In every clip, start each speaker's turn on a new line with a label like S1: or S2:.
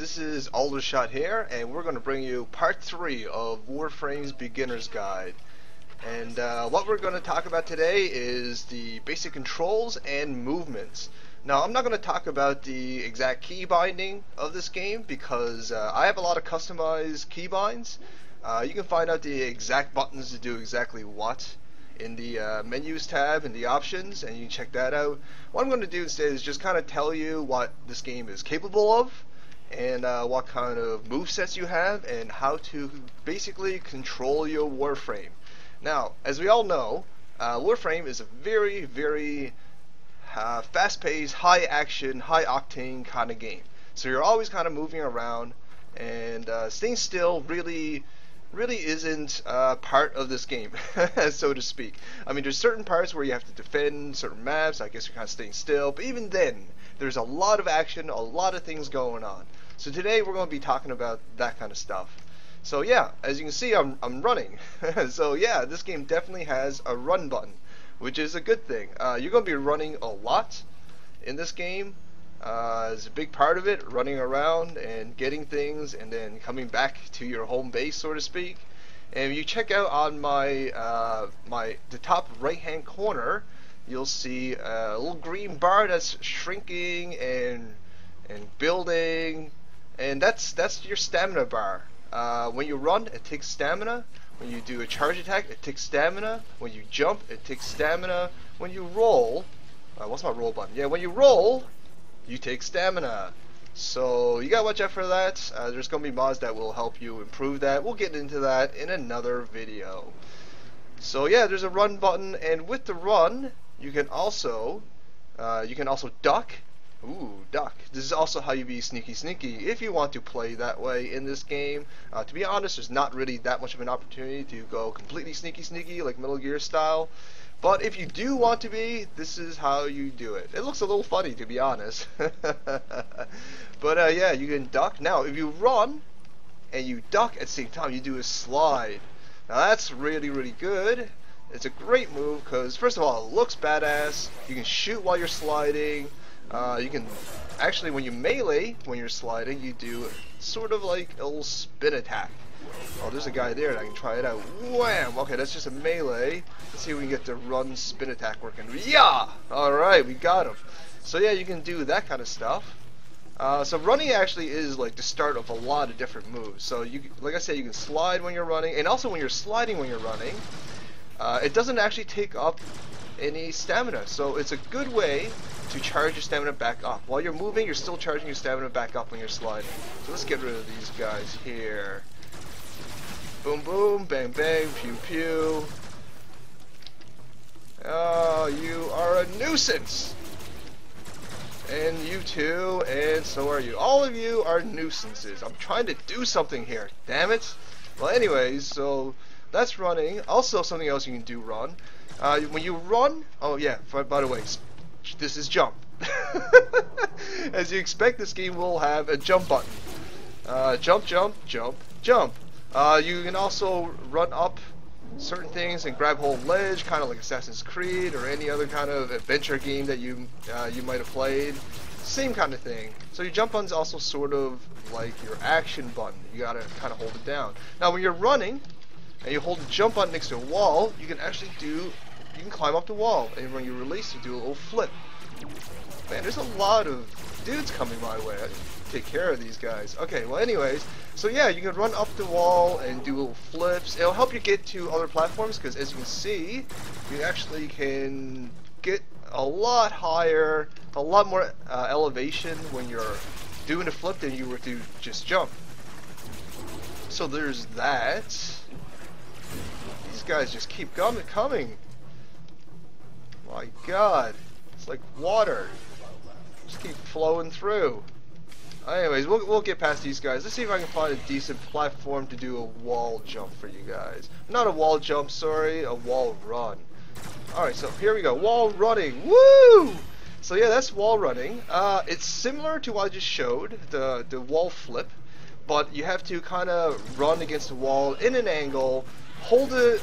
S1: this is Aldershot here, and we're going to bring you part 3 of Warframe's Beginner's Guide. And what we're going to talk about today is the basic controls and movements. Now, I'm not going to talk about the exact key binding of this game because I have a lot of customized key binds. You can find out the exact buttons to do exactly what in the menus tab and the options, and you can check that out. What I'm going to do instead is just kind of tell you what this game is capable of and what kind of movesets you have and how to basically control your Warframe. Now, as we all know, Warframe is a very fast-paced, high-action, high-octane kind of game. So you're always kind of moving around, and staying still really isn't part of this game, so to speak. I mean, there's certain parts where you have to defend certain maps. I guess you're kind of staying still, but even then, there's a lot of action, a lot of things going on. So today we're going to be talking about that kind of stuff. So yeah, as you can see, I'm running. So yeah, this game definitely has a run button, which is a good thing. You're going to be running a lot in this game. Is a big part of it, running around and getting things and then coming back to your home base, so to speak. And if you check out on my the top right hand corner, you'll see a little green bar that's shrinking and building, and that's your stamina bar. When you run, it takes stamina. When you do a charge attack, it takes stamina. When you jump, it takes stamina. When you roll, what's my roll button? Yeah, when you roll, you take stamina. So you gotta watch out for that. There's gonna be mods that will help you improve that. We'll get into that in another video. So yeah, there's a run button, and with the run, you can also duck. Ooh, duck. This is also how you be sneaky if you want to play that way in this game. To be honest, there's not really that much of an opportunity to go completely sneaky like Metal Gear style. But if you do want to be, this is how you do it. It looks a little funny, to be honest. But yeah, you can duck. Now, if you run and you duck at the same time, you do a slide. Now that's really good. It's a great move because, first of all, it looks badass. You can shoot while you're sliding. You can actually, when you melee, when you're sliding, you do sort of like a little spin attack. Oh, there's a guy there and I can try it out. Wham! Okay, that's just a melee. Let's see if we can get the run spin attack working. Yeah! Alright, we got him. So yeah, you can do that kind of stuff. So running actually is like the start of a lot of different moves. So you, like I said, you can slide when you're running, and also when you're sliding when you're running, it doesn't actually take up any stamina. So it's a good way to charge your stamina back up. While you're moving, you're still charging your stamina back up when you're sliding. So let's get rid of these guys here. Boom boom, bang bang, pew pew. Oh, you are a nuisance! And you too, and so are you. All of you are nuisances. I'm trying to do something here, damn it! Well anyways, so that's running. Also something else you can do run. When you run, oh yeah, by the way, this is jump. As you expect, this game will have a jump button. Jump, jump, jump, jump. You can also run up certain things and grab hold ledge, kind of like Assassin's Creed or any other kind of adventure game that you might have played. Same kind of thing. So your jump button's also sort of like your action button. You gotta kind of hold it down. Now when you're running and you hold the jump button next to a wall, you can actually climb up the wall, and when you release, you do a little flip. Man, there's a lot of dudes coming my way. I take care of these guys. Okay, well anyways, so yeah, you can run up the wall and do little flips. It'll help you get to other platforms because, as you can see, you actually can get a lot higher, a lot more elevation when you're doing a flip than you were to just jump. So there's that. These guys just keep coming. My god, it's like water. Just keep flowing through. Anyways, we'll get past these guys. Let's see if I can find a decent platform to do a wall jump for you guys. Not a wall jump, sorry, a wall run. Alright, so here we go. Wall running. Woo! So yeah, that's wall running. It's similar to what I just showed, the wall flip, but you have to kind of run against the wall in an angle, hold the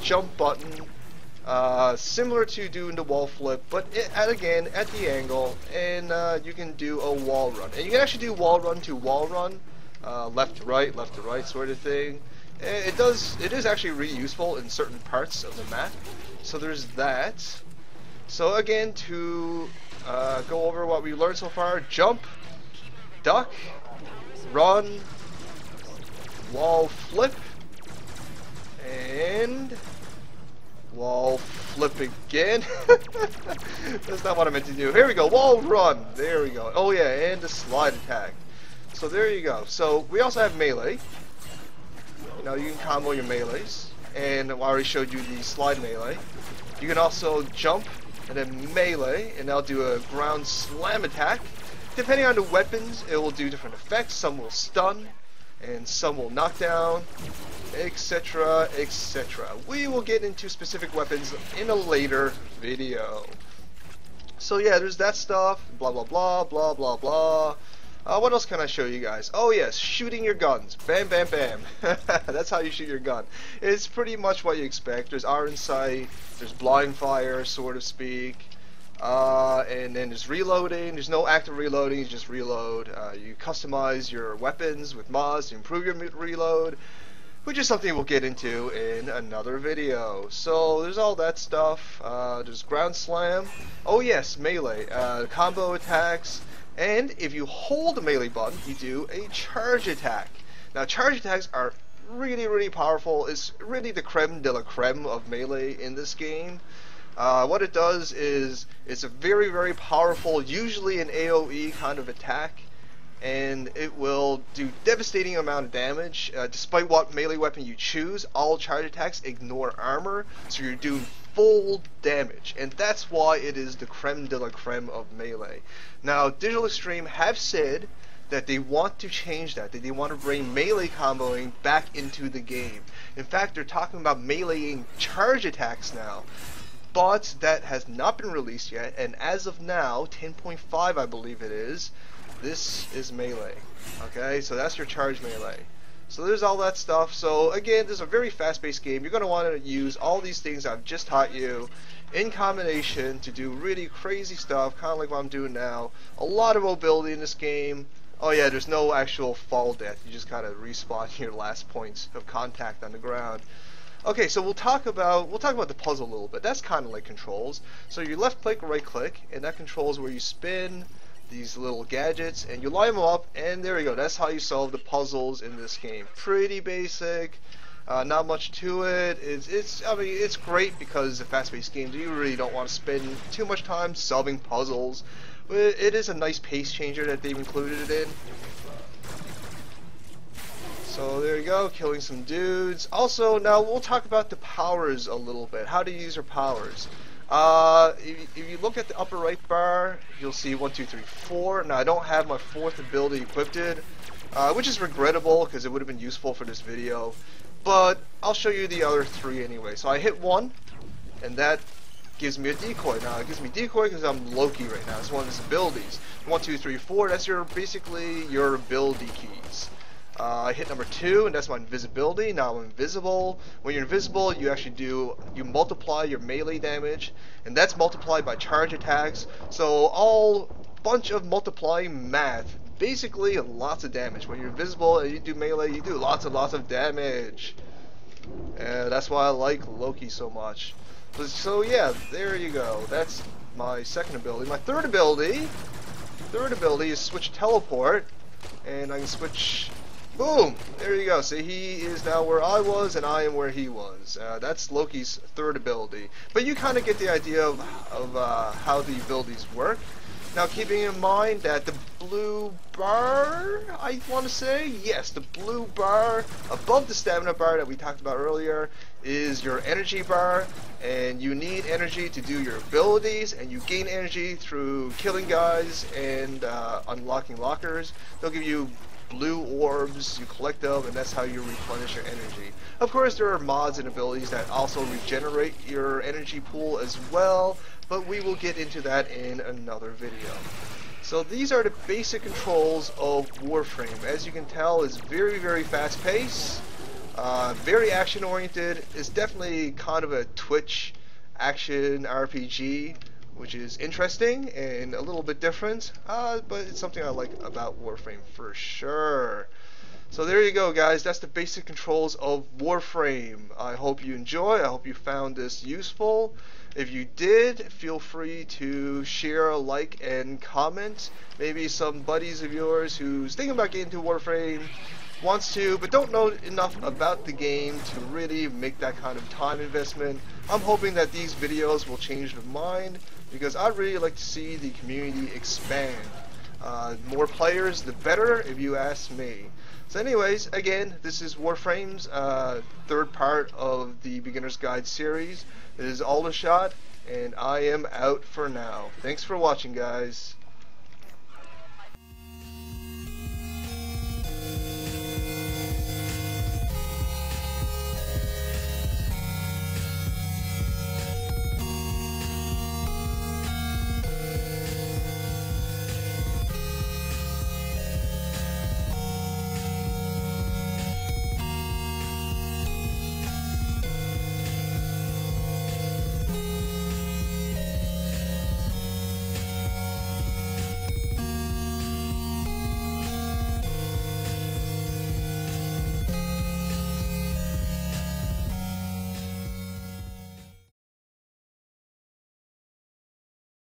S1: jump button similar to doing the wall flip, but again at the angle, and you can do a wall run, and you can actually do wall run to wall run, left to right sort of thing. And it is actually really useful in certain parts of the map. So there's that. So again, to go over what we learned so far: jump, duck, run, wall flip, and wall flip again. That's not what I meant to do. Here we go. Wall run. There we go. Oh yeah, and the slide attack. So there you go. So we also have melee. You know, you can combo your melees, and I already showed you the slide melee. You can also jump and then melee, and that'll do a ground slam attack. Depending on the weapons, it will do different effects. Some will stun, and some will knock down, etc, etc. We will get into specific weapons in a later video. So yeah, there's that stuff, blah blah blah, blah blah blah. What else can I show you guys? Oh yes, shooting your guns. Bam bam bam. That's how you shoot your gun. It's pretty much what you expect. There's iron sight, there's blind fire, so to speak. And then there's reloading. There's no active reloading, you just reload. You customize your weapons with mods to improve your reload, which is something we'll get into in another video. So there's all that stuff. There's ground slam. Oh yes, melee. Combo attacks. And if you hold the melee button, you do a charge attack. Now charge attacks are really powerful. It's really the creme de la creme of melee in this game. What it does is it's a very powerful, usually an AoE kind of attack, and it will do devastating amount of damage. Despite what melee weapon you choose, all charge attacks ignore armor, so you're doing full damage, and that's why it is the creme de la creme of melee. Now Digital Extreme have said that they want to change that they want to bring melee comboing back into the game. In fact, they're talking about meleeing charge attacks now. But that has not been released yet, and as of now, 10.5 I believe it is, this is melee. Okay, so that's your charge melee. So there's all that stuff. So again, this is a very fast-paced game. You're going to want to use all these things I've just taught you in combination to do really crazy stuff, kind of like what I'm doing now. A lot of mobility in this game. Oh yeah, there's no actual fall death. You just kind of respawn your last points of contact on the ground. Okay, so we'll talk about the puzzle a little bit. That's kind of like controls. So you left click, right click, and that controls where you spin these little gadgets, and you line them up, and there you go. That's how you solve the puzzles in this game. Pretty basic, not much to it. I mean, it's great because it's a fast-paced game. You really don't want to spend too much time solving puzzles. But it is a nice pace changer that they've included it in. So there you go, killing some dudes. Also, now we'll talk about the powers a little bit. How to use your powers. If you look at the upper right bar, you'll see 1, 2, 3, 4. Now I don't have my 4th ability equipped, which is regrettable because it would have been useful for this video. But I'll show you the other 3 anyway. So I hit 1, and that gives me a decoy. Now it gives me decoy because I'm Loki right now. It's one of his abilities. 1, 2, 3, 4. That's basically your ability keys. I hit number 2, and that's my invisibility. Now I'm invisible. When you're invisible, you multiply your melee damage, and that's multiplied by charge attacks. So all bunch of multiplying math. Basically, lots of damage. When you're invisible and you do melee, you do lots of damage. That's why I like Loki so much. So yeah, there you go. That's my 2nd ability. My 3rd ability is switch teleport, and I can switch. Boom! There you go. See, he is now where I was, and I am where he was. That's Loki's 3rd ability. But you kind of get the idea of how the abilities work. Now, keeping in mind that the blue bar, I want to say, yes, the blue bar above the stamina bar that we talked about earlier is your energy bar, and you need energy to do your abilities, and you gain energy through killing guys and unlocking lockers. They'll give you blue orbs, you collect them, and that's how you replenish your energy. Of course, there are mods and abilities that also regenerate your energy pool as well, but we will get into that in another video. So these are the basic controls of Warframe. As you can tell, it's very fast paced, very action oriented. It's definitely kind of a Twitch action RPG, which is interesting and a little bit different, but it's something I like about Warframe for sure. So there you go, guys. That's the basic controls of Warframe. I hope you enjoy. I hope you found this useful. If you did, feel free to share, like, and comment. Maybe some buddies of yours who's thinking about getting into Warframe wants to, but don't know enough about the game to really make that kind of time investment. I'm hoping that these videos will change their mind, because I'd really like to see the community expand. More players, the better, if you ask me. So anyways, again, this is Warframe's third part of the Beginner's Guide series. This is Aldershot, and I am out for now. Thanks for watching, guys.